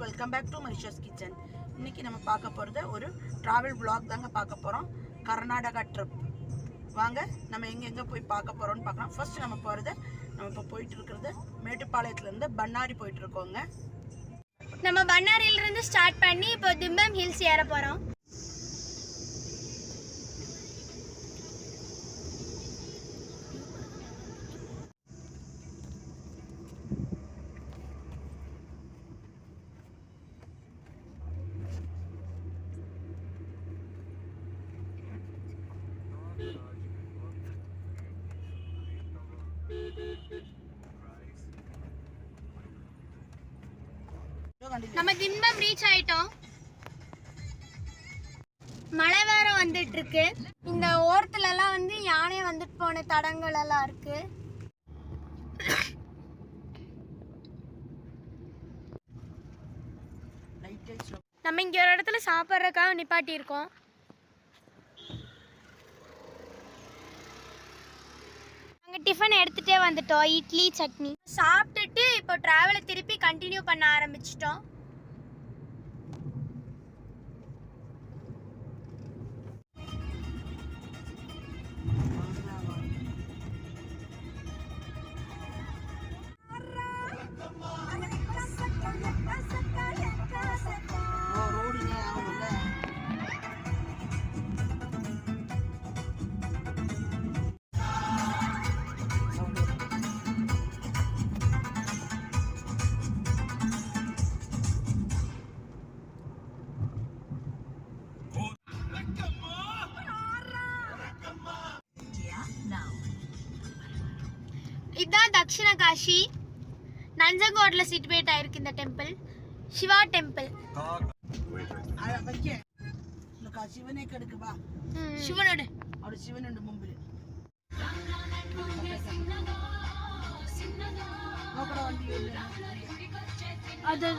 Welcome back to Manisha's kitchen. இன்னைக்கு நம்ம பார்க்க போகிறது ஒரு ட்ராவல் vlog தாங்க பார்க்க போகிறோம். கர்நாடகா ட்ரிப். வாங்க நம்ம எங்கெங்கே போய் பார்க்க போகிறோம்னு பார்க்கலாம். ஃபர்ஸ்ட் நம்ம போகிறது, நம்ம இப்போ போயிட்டு இருக்கிறது மேட்டுப்பாளையத்துலேருந்து பண்ணாரி போயிட்டு இருக்கோங்க. நம்ம பண்ணாரியிலிருந்து ஸ்டார்ட் பண்ணி இப்போ திம்பம் ஹில்ஸ் ஏற போகிறோம். நம்ம திம்பம் ரீச் ஆயிட்டோம். மழை வேற வந்துட்டு இருக்கு. இந்த ஓரத்துல எல்லாம் வந்து யானை வந்துட்டு போன தடங்கள் எல்லாம் இருக்கு. நம்ம இங்க ஒரு இடத்துல சாப்பிட்றதுக்காக நிப்பாட்டி இருக்கோம். டிஃபன் எடுத்துகிட்டே வந்துட்டோம், இட்லி சட்னி சாப்பிட்டுட்டு இப்போ ட்ராவலை திருப்பி கண்டினியூ பண்ண ஆரம்பிச்சிட்டோம். இதான் தக்ஷிண காஷி. நஞ்சங்கோட்ல சிட்வேட் ஆயிருக்கு இந்த டெம்பிள், சிவா டெம்பிள். சிவனே கெடுக்குவா, சிவனோட அவரு சிவனோட மும்பில் அது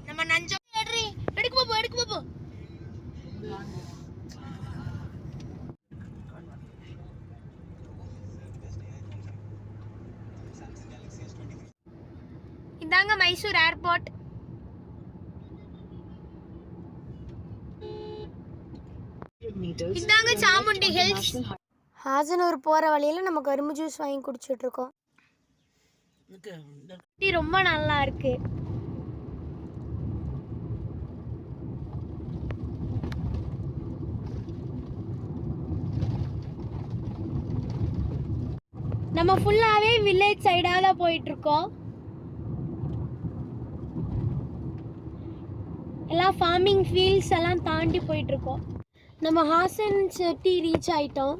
நம்ம நஞ்சம் எடுக்கு பாப்போ. இதாங்க மைசூர் ஏர்போர்ட். இதாங்க சாமுண்டி ஹில்ஸ். ஹாசனூர் போற வழியில நம்ம கரும்பு ஜூஸ் வாங்கி குடிச்சிட்டு இருக்கோம். ரொம்ப நல்லா இருக்கு. நம்ம ஃபுல்லாவே வில்லேஜ் சைடா தான் போயிட்டு இருக்கோம். எல்லாம் ஃபார்மிங் ஃபீல்ட்ஸ் எல்லாம் தாண்டி போயிட்டு இருக்கோம். நம்ம ஹாசன் சிட்டி ரீச் ஆயிட்டோம்.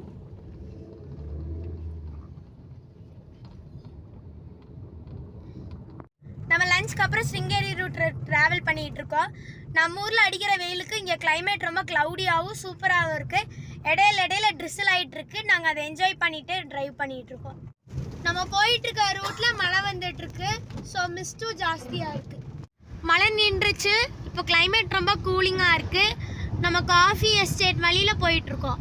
நம்ம லஞ்சுக்கு அப்புறம் ஸ்ருங்கேரி ரூட் ட்ராவல் பண்ணிகிட்டு இருக்கோம். நம்ம ஊரில் அடிக்கிற வெயிலுக்கு இங்கே கிளைமேட் ரொம்ப க்ளவுடியாகவும் சூப்பராகவும் இருக்குது. இடையில ட்ரிசில் ஆகிட்டு இருக்கு. நாங்கள் அதை என்ஜாய் பண்ணிட்டு ட்ரைவ் பண்ணிகிட்டு இருக்கோம். நம்ம போயிட்டுருக்க ரூட்டில் மழை வந்துட்டுருக்கு. ஸோ மிஸ்டும் ஜாஸ்தியாக இருக்குது. மழை நின்றுச்சு. இப்போ கிளைமேட் ரொம்ப கூலிங்காக இருக்குது. நம்ம காஃபி எஸ்டேட் வழியில் போயிட்டுருக்கோம்.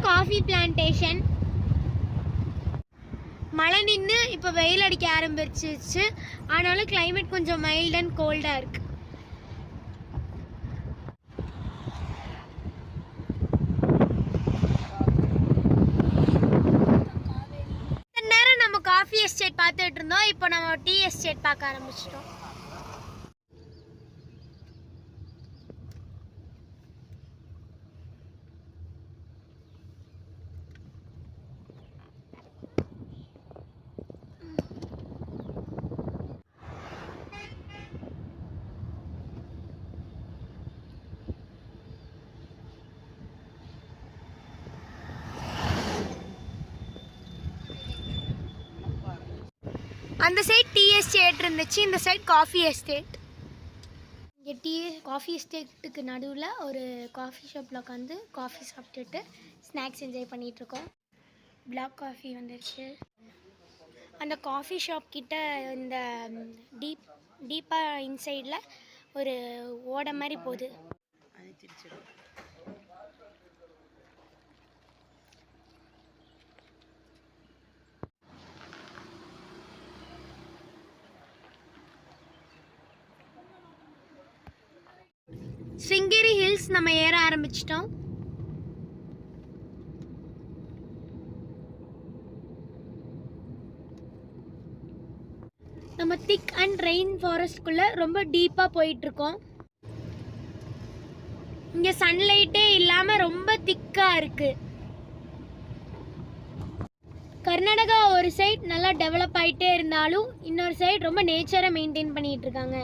Coffee plantation. மழை நின்று இப்போ வெயில் அடிக்க ஆரம்பிச்சிருச்சு. ஆனாலும் கிளைமேட் கொஞ்சம் மைல்ட் அண்ட் கோல்டாக இருக்குது. எஸ்டேட் பார்த்துட்டு இருந்தோம். இப்போ நம்ம டீ எஸ்டேட் பார்க்க ஆரம்பிச்சிட்டோம். அந்த சைட் டீ எஸ்டேட் இருந்துச்சு, இந்த சைட் காஃபி எஸ்டேட். இங்கே காஃபி எஸ்டேட்டுக்கு நடுவில் ஒரு காஃபி ஷாப்பில் உட்காந்து காஃபி சாப்பிட்டுட்டு ஸ்நாக்ஸ் என்ஜாய் பண்ணிகிட்ருக்கோம். பிளாக் காஃபி வந்துருச்சு. அந்த காஃபி ஷாப் கிட்ட இந்த டீப்பாக இன்சைடில் ஒரு ஓடை மாதிரி போகுது. ஸ்ருங்கேரி ஹில்ஸ் நம்ம ஏற ஆரம்பிச்சிட்டோம். நம்ம திக் அண்ட் ரெயின் ஃபாரஸ்ட்குள்ள ரொம்ப டீப்பா போயிட்டு இருக்கோம். இங்க சன்லைட்டே இல்லாம ரொம்ப திக்கா இருக்கு. கர்நாடகா ஒரு சைட் நல்லா டெவலப் ஆயிட்டே இருந்தாலும் இன்னொரு சைட் ரொம்ப நேச்சரை மெயின்டைன் பண்ணிட்டு இருக்காங்க.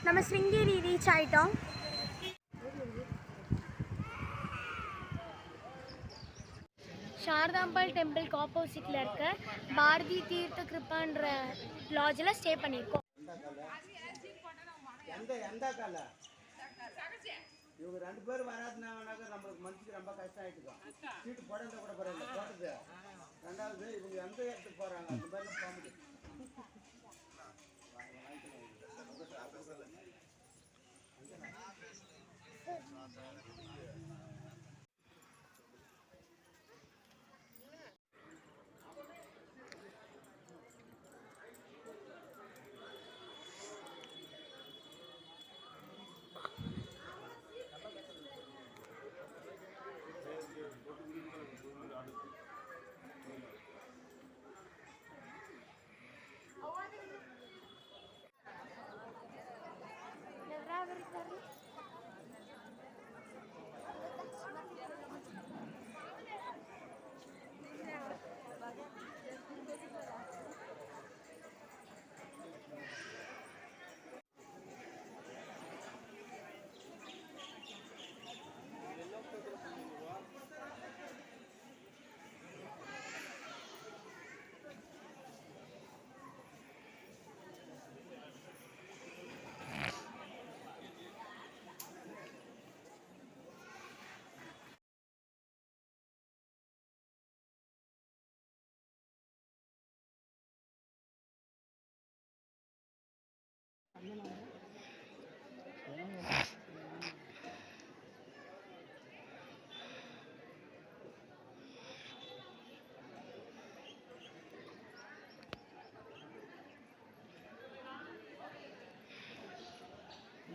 நம்ம ஸ்ருங்கேரி ரீச் ஆயிட்டோம். சாரதாம்பாள் டெம்பிளுக்கு ஆப்போசிட்டில் இருக்க பாரதி தீர்த்த கிருப்பான்ற லாட்ஜில் ஸ்டே பண்ணியிருக்கோம். இவங்க 2 பேர் வராதுனாக்க நம்மளுக்கு மனசுக்கு ரொம்ப கஷ்டம் ஆயிட்டுக்கும். சீட்டு போடல கூட பரவாயில்ல போட்டது. ரெண்டாவது இவங்க எந்த இடத்துக்கு போகிறாங்க அந்த மாதிரி போக முடியும்.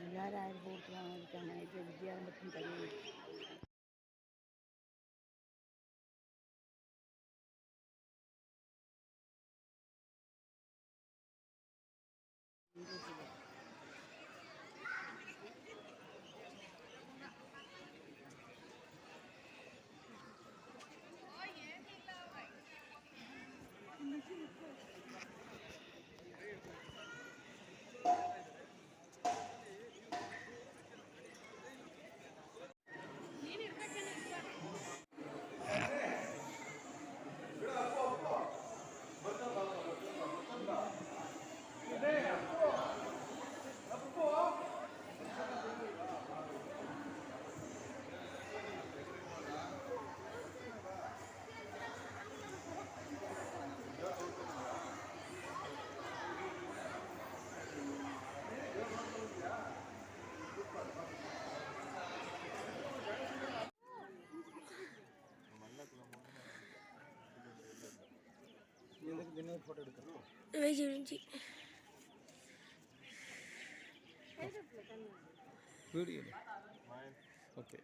எல்லாரும் ஆயிரம் போட்டுலாம் இருக்காங்க. வித்யாரம்பத்தின் தண்ணி ஃபோட்டோ எடுக்கணும். Video okay.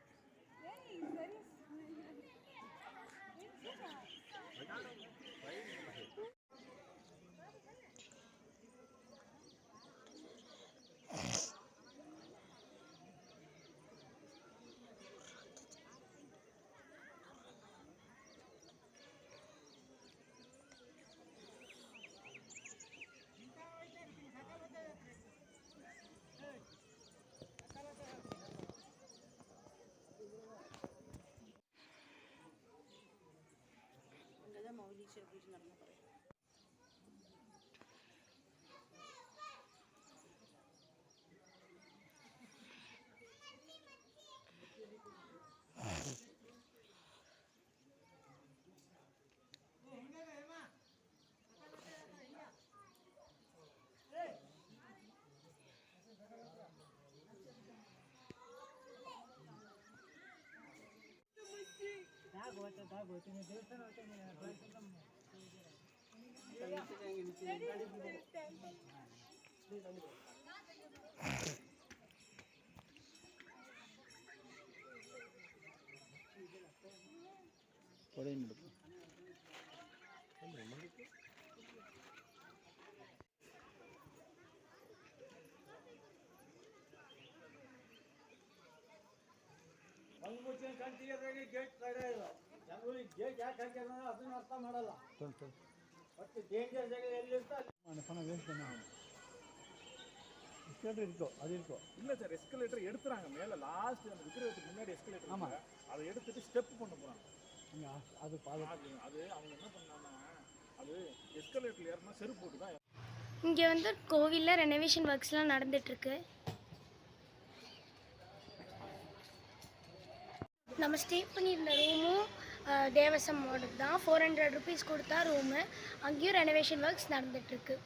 அங்கே தான் மௌலீஸ்வர் பூஜை நடந்து போகிறேன். ಗೇಟ್ ಗೇಟ್ ಯಾಕೆ ಹಾಕ್ಯಾರ ಅದನ್ನ ಅರ್ಥ ಮಾಡಲ್ಲ. ಮತ್ತೆ ಡೇಂಜರ್ ಜಾಗ ಎಲ್ಲಿರ್ತ எஸ்கலேட்டர் இருக்கும், அது இருக்கும். இல்லை சார், எஸ்கலேட்டர் எடுத்துறாங்க மேலே லாஸ்ட் அந்த விக்கிரகத்துக்கு முன்னாடி எஸ்கலேட்டர். ஆமாம், அதை எடுத்துட்டு ஸ்டெப் பண்ண போகிறாங்க. அது அது அவங்க என்ன பண்ணாங்கன்னா அது எஸ்கலேட்டர் ஏறினா செருப்பு போட்டு தான். இங்கே வந்து கோவிலில் ரெனோவேஷன் ஒர்க்ஸ்லாம் நடந்துட்டுருக்கு. நம்ம ஸ்டே பண்ணியிருந்த ரூமும் தேவசமோட தான். 400 rupees கொடுத்தா ரூமு. அங்கேயும் ரெனோவேஷன் ஒர்க்ஸ் நடந்துகிட்ருக்கு.